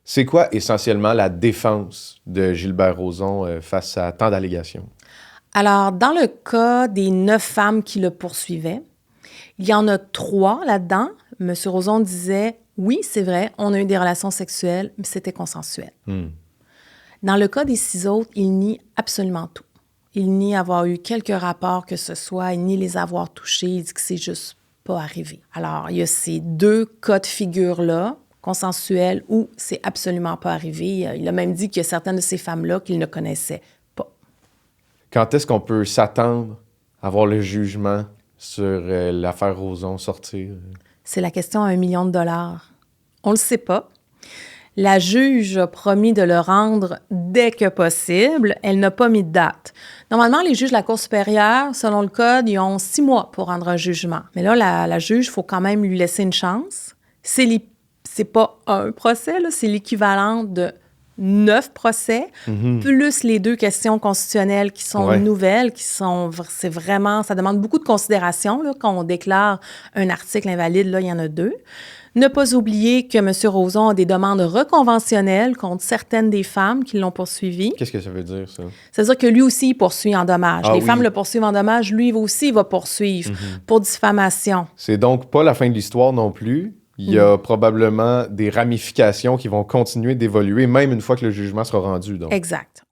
C'est quoi essentiellement la défense de Gilbert Rozon face à tant d'allégations? Alors, dans le cas des 9 femmes qui le poursuivaient, il y en a 3 là-dedans. M. Rozon disait: «Oui, c'est vrai, on a eu des relations sexuelles, mais c'était consensuel». Hmm. Dans le cas des 6 autres, il nie absolument tout. Il nie avoir eu quelques rapports que ce soit, il nie les avoir touchés, il dit que c'est juste pas arrivé. Alors, il y a ces 2 cas de figure-là, consensuels ou c'est absolument pas arrivé. Il a même dit qu'il y a certaines de ces femmes-là qu'il ne connaissait pas. Quand est-ce qu'on peut s'attendre à voir le jugement sur l'affaire Rozon sortir? C'est la question à 1 million de dollars. On le sait pas. La juge a promis de le rendre dès que possible. Elle n'a pas mis de date. Normalement, les juges de la Cour supérieure, selon le code, ils ont 6 mois pour rendre un jugement. Mais là, la juge, il faut quand même lui laisser une chance. C'est pas un procès, là, c'est l'équivalent de 9 procès, plus les 2 questions constitutionnelles qui sont Ouais. nouvelles, c'est vraiment, ça demande beaucoup de considération, là, quand on déclare un article invalide, là, il y en a 2. Ne pas oublier que M. Rozon a des demandes reconventionnelles contre certaines des femmes qui l'ont poursuivi. Qu'est-ce que ça veut dire, ça? C'est-à-dire que lui aussi, il poursuit en dommages. Ah Les oui. femmes le poursuivent en dommages, lui aussi, il va poursuivre pour diffamation. C'est donc pas la fin de l'histoire non plus. Il y a probablement des ramifications qui vont continuer d'évoluer, même une fois que le jugement sera rendu. Donc. Exact.